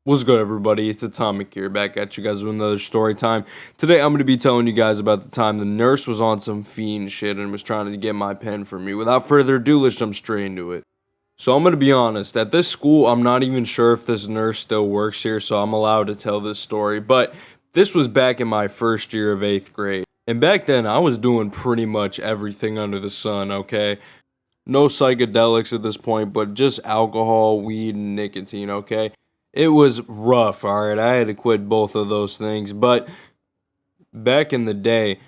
What's good, everybody? It's Atomic here, back at you guys with another story time. Today, I'm going to be telling you guys about the time the nurse was on some fiend shit and was trying to get my pen from me. Without further ado, let's jump straight into it. So I'm going to be honest, at this school, I'm not even sure if this nurse still works here, so I'm allowed to tell this story. But this was back in my first year of 8th grade. And back then, I was doing pretty much everything under the sun, okay? No psychedelics at this point, but just alcohol, weed, and nicotine, okay? It was rough, alright? I had to quit both of those things, but back in the day,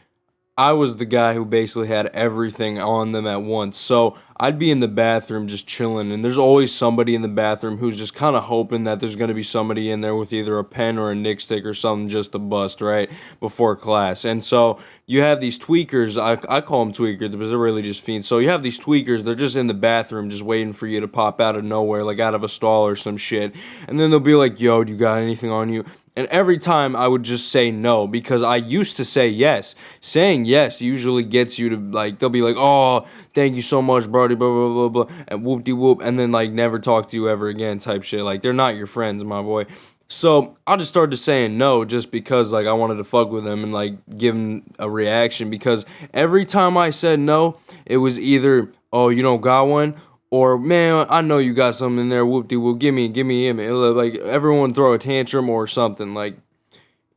I was the guy who basically had everything on them at once. So I'd be in the bathroom just chilling, and there's always somebody in the bathroom who's just kind of hoping that there's going to be somebody in there with either a pen or a nigstick or something just to bust, right, before class. And so you have these tweakers, I call them tweakers because they're really just fiends. So you have these tweakers, they're just in the bathroom just waiting for you to pop out of nowhere, like out of a stall or some shit. And then they'll be like, yo, do you got anything on you? And every time I would just say no because I used to say yes. Saying yes usually gets you to, like, they'll be like, oh, thank you so much, brody, blah, blah, blah, blah, and whoop-de-whoop, and then, like, never talk to you ever again type shit. Like, they're not your friends, my boy. So I just started saying no just because, like, I wanted to fuck with them and, like, give them a reaction because every time I said no, it was either, oh, you don't got one? Or, man, I know you got something in there, whoop-de-whoop, give me him. Like, everyone throw a tantrum or something, like,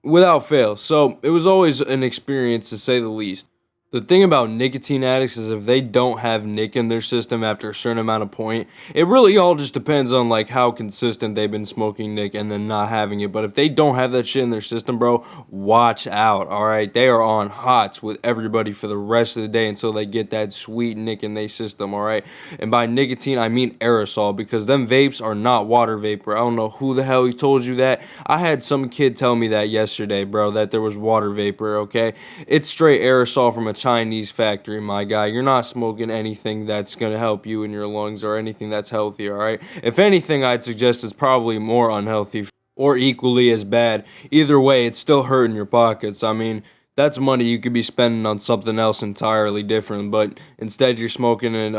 without fail. So, it was always an experience, to say the least. The thing about nicotine addicts is if they don't have nic in their system after a certain amount of point, it really all just depends on, like, how consistent they've been smoking nic and then not having it. But if they don't have that shit in their system, bro, watch out, alright? They are on hots with everybody for the rest of the day until they get that sweet nic in their system, alright? And by nicotine, I mean aerosol, because them vapes are not water vapor. I don't know who the hell he told you that. I had some kid tell me that yesterday, bro, that there was water vapor, okay? It's straight aerosol from a Chinese factory, my guy. You're not smoking anything that's gonna help you in your lungs or anything that's healthy, alright? If anything, I'd suggest it's probably more unhealthy or equally as bad. Either way, it's still hurting your pockets. I mean, that's money you could be spending on something else entirely different, but instead you're you're spending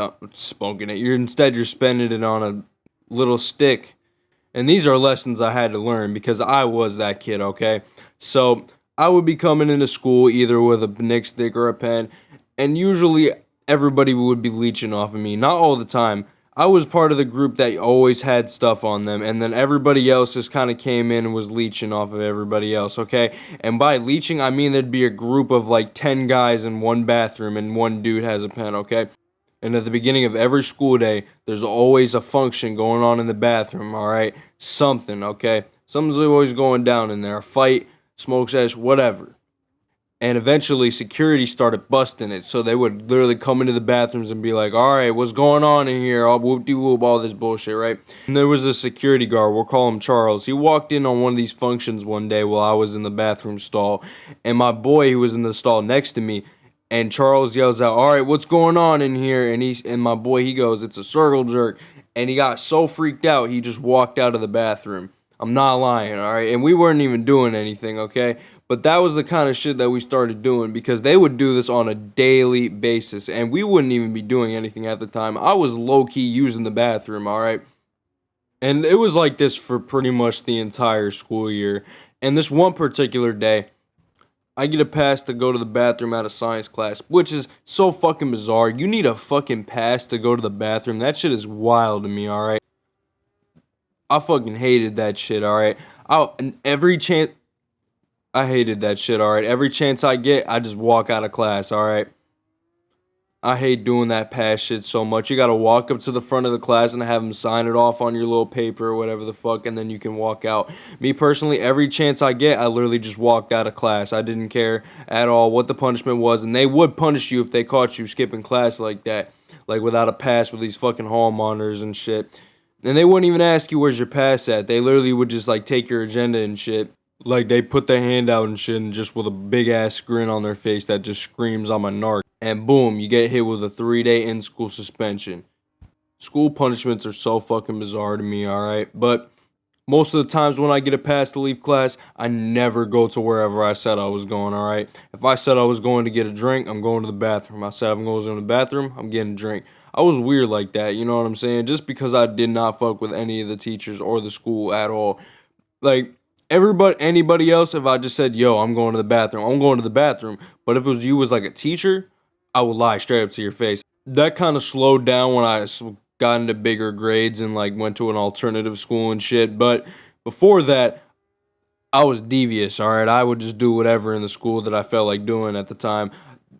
it on a little stick. And these are lessons I had to learn because I was that kid, okay? So I would be coming into school either with a nigstick or a pen, and usually everybody would be leeching off of me. Not all the time. I was part of the group that always had stuff on them, and then everybody else just kind of came in and was leeching off of everybody else, okay? And by leeching, I mean there'd be a group of like 10 guys in one bathroom and one dude has a pen, okay? And at the beginning of every school day, there's always a function going on in the bathroom, alright? Something, okay? Something's always going down in there. A fight, smoke sesh, whatever. And eventually security started busting it, so they would literally come into the bathrooms and be like, alright, what's going on in here? All whoop-de-whoop, all this bullshit, right? And there was a security guard, we'll call him Charles. He walked in on one of these functions one day while I was in the bathroom stall, and my boy who was in the stall next to me, and Charles yells out, alright, what's going on in here? And my boy, he goes, it's a circle jerk. And he got so freaked out, he just walked out of the bathroom. I'm not lying, alright? And we weren't even doing anything, okay? But that was the kind of shit that we started doing because they would do this on a daily basis. And we wouldn't even be doing anything at the time. I was low-key using the bathroom, alright? And it was like this for pretty much the entire school year. And this one particular day, I get a pass to go to the bathroom out of science class, which is so fucking bizarre. You need a fucking pass to go to the bathroom. That shit is wild to me, alright? I fucking hated that shit, alright? I hated that shit, alright? Every chance I get, I just walk out of class, alright? I hate doing that pass shit so much. You gotta walk up to the front of the class and have them sign it off on your little paper or whatever the fuck, and then you can walk out. Me personally, every chance I get, I literally just walked out of class. I didn't care at all what the punishment was, and they would punish you if they caught you skipping class like that. Like without a pass with these fucking hall monitors and shit. And they wouldn't even ask you where's your pass at. They literally would just like take your agenda and shit. Like, they put their hand out and shit and just with a big-ass grin on their face that just screams, I'm a narc. And boom, you get hit with a 3-day in-school suspension. School punishments are so fucking bizarre to me, alright? But most of the times when I get a pass to leave class, I never go to wherever I said I was going, alright? If I said I was going to get a drink, I'm going to the bathroom. I said I'm going to the bathroom, I'm getting a drink. I was weird like that, you know what I'm saying? Just because I did not fuck with any of the teachers or the school at all. Like, anybody else, if I just said, yo, I'm going to the bathroom, I'm going to the bathroom. But if it was you as like a teacher, I would lie straight up to your face. That kind of slowed down when I got into bigger grades and like went to an alternative school and shit. But before that, I was devious, all right? I would just do whatever in the school that I felt like doing at the time.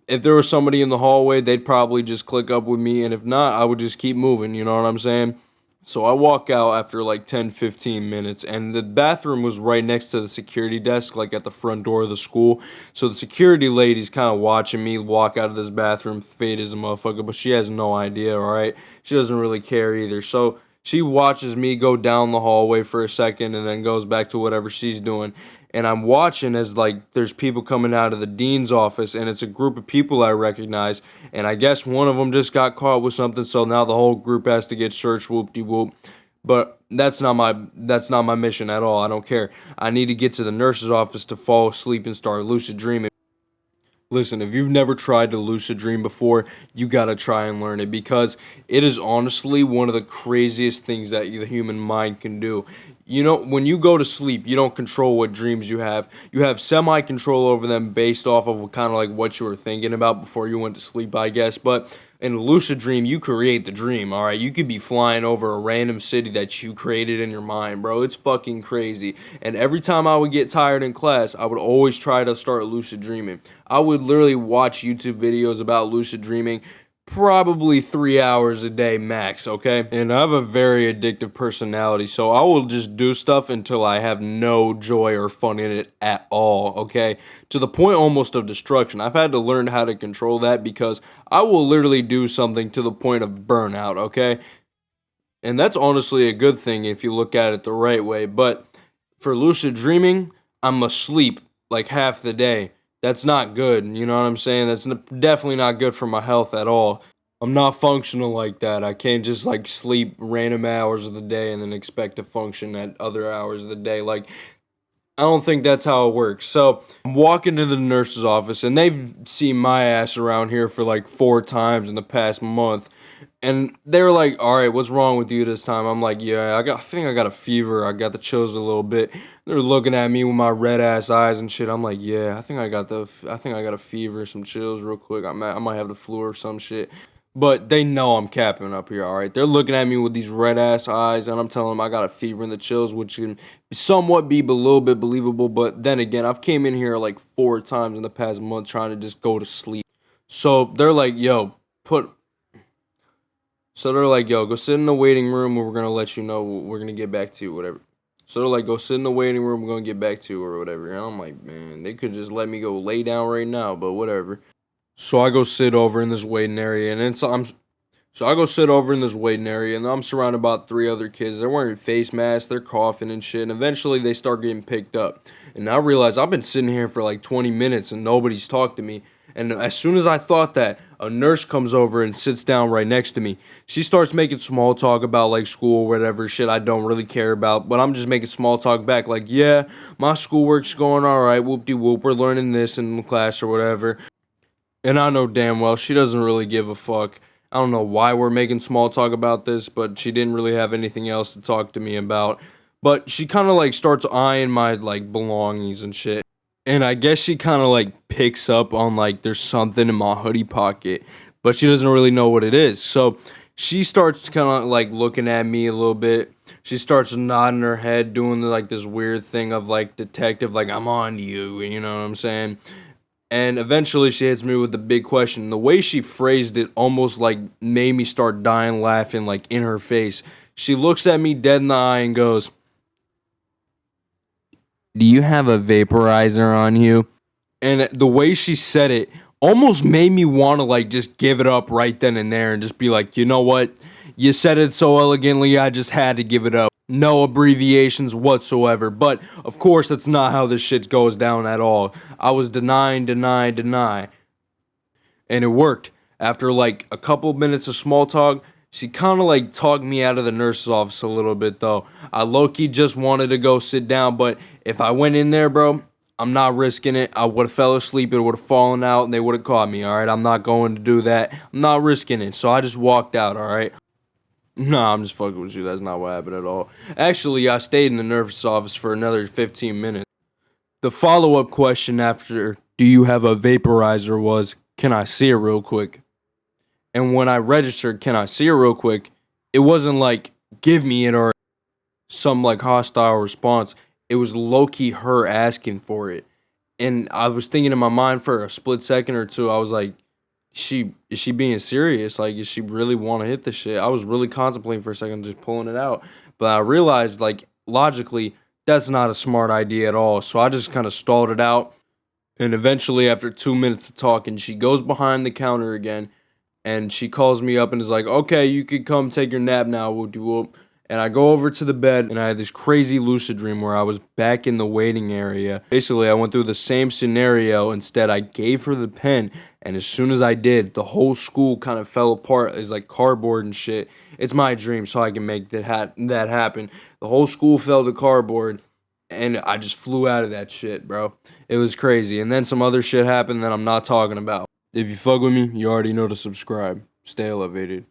If there was somebody in the hallway, they'd probably just click up with me, and if not, I would just keep moving, you know what I'm saying? So I walk out after like 10, 15 minutes, and the bathroom was right next to the security desk, like at the front door of the school. So the security lady's kind of watching me walk out of this bathroom, fade as a motherfucker, but she has no idea, all right? She doesn't really care either. So she watches me go down the hallway for a second and then goes back to whatever she's doing. And I'm watching as like there's people coming out of the dean's office, and it's a group of people I recognize, and I guess one of them just got caught with something, so now the whole group has to get searched, whoop-de-whoop. But that's not my mission at all. I don't care. I need to get to the nurse's office to fall asleep and start lucid dreaming. Listen, if you've never tried to lucid dream before, you gotta try and learn it, because it is honestly one of the craziest things that the human mind can do. You know, when you go to sleep, you don't control what dreams you have. You have semi-control over them based off of kind of like what you were thinking about before you went to sleep, I guess. But in a lucid dream, you create the dream, all right? You could be flying over a random city that you created in your mind, bro. It's fucking crazy. And every time I would get tired in class, I would always try to start lucid dreaming. I would literally watch YouTube videos about lucid dreaming, probably 3 hours a day max, okay? And I have a very addictive personality, so I will just do stuff until I have no joy or fun in it at all, okay? To the point almost of destruction. I've had to learn how to control that, because I will literally do something to the point of burnout, okay? And that's honestly a good thing if you look at it the right way. But for lucid dreaming, I'm asleep like half the day. That's not good, you know what I'm saying? That's definitely not good for my health at all. I'm not functional like that. I can't just like sleep random hours of the day and then expect to function at other hours of the day. Like, I don't think that's how it works. So I'm walking to the nurse's office, and they've seen my ass around here for like 4 times in the past month. And they were like, all right, what's wrong with you this time? I'm like, yeah, I think I got a fever. I got the chills a little bit. They're looking at me with my red ass eyes and shit. I'm like, yeah, I think I got a fever, some chills real quick. I might have the flu or some shit. But they know I'm capping up here, all right? They're looking at me with these red ass eyes, and I'm telling them I got a fever and the chills, which can somewhat be a little bit believable. But then again, I've came in here like 4 times in the past month trying to just go to sleep. So they're like, yo, go sit in the waiting room, and we're going to let you know. We're going to get back to you, whatever. So they're like, go sit in the waiting room, we're going to get back to you, or whatever. And I'm like, man, they could just let me go lay down right now, but whatever. So I go sit over in this waiting area, and I'm surrounded by 3 other kids. They're wearing face masks, they're coughing and shit, and eventually they start getting picked up. And I realize I've been sitting here for like 20 minutes, and nobody's talked to me. And as soon as I thought that, a nurse comes over and sits down right next to me. She starts making small talk about like school or whatever shit I don't really care about, but I'm just making small talk back like, yeah, my schoolwork's going all right, whoop-de-whoop, we're learning this in class or whatever. And I know damn well she doesn't really give a fuck. I don't know why we're making small talk about this, but she didn't really have anything else to talk to me about. But she kind of like starts eyeing my like belongings and shit. And I guess she kind of like picks up on like there's something in my hoodie pocket, but she doesn't really know what it is. So she starts kind of like looking at me a little bit. She starts nodding her head, doing like this weird thing of like detective, like I'm on to you, you know what I'm saying? And eventually she hits me with the big question. The way she phrased it almost like made me start dying laughing like in her face. She looks at me dead in the eye and goes, "Do you have a vaporizer on you?" And the way she said it almost made me want to like just give it up right then and there and just be like, you know what? You said it so elegantly, I just had to give it up. No abbreviations whatsoever. But of course, that's not how this shit goes down at all. I was denying. And it worked. After like a couple minutes of small talk, she kind of like talked me out of the nurse's office a little bit though. I low-key just wanted to go sit down, but if I went in there, bro, I'm not risking it. I would have fell asleep, it would have fallen out, and they would have caught me, alright? I'm not going to do that. I'm not risking it, so I just walked out, alright? Nah, I'm just fucking with you. That's not what happened at all. Actually, I stayed in the nurse's office for another 15 minutes. The follow-up question after, do you have a vaporizer, was, can I see it real quick? And when I registered, can I see it real quick, it wasn't like, give me it or some like hostile response. It was low-key her asking for it. And I was thinking in my mind for a split second or two, I was like, is she being serious? Like, does she really want to hit this shit? I was really contemplating for a second, just pulling it out. But I realized, like, logically, that's not a smart idea at all. So I just kind of stalled it out. And eventually, after 2 minutes of talking, she goes behind the counter again. And she calls me up and is like, okay, you could come take your nap now, whoop-de-whoop. And I go over to the bed, and I had this crazy lucid dream where I was back in the waiting area. Basically, I went through the same scenario. Instead, I gave her the pen, and as soon as I did, the whole school kind of fell apart. It's like cardboard and shit. It's my dream, so I can make that happen. The whole school fell to cardboard, and I just flew out of that shit, bro. It was crazy. And then some other shit happened that I'm not talking about. If you fuck with me, you already know to subscribe. Stay elevated.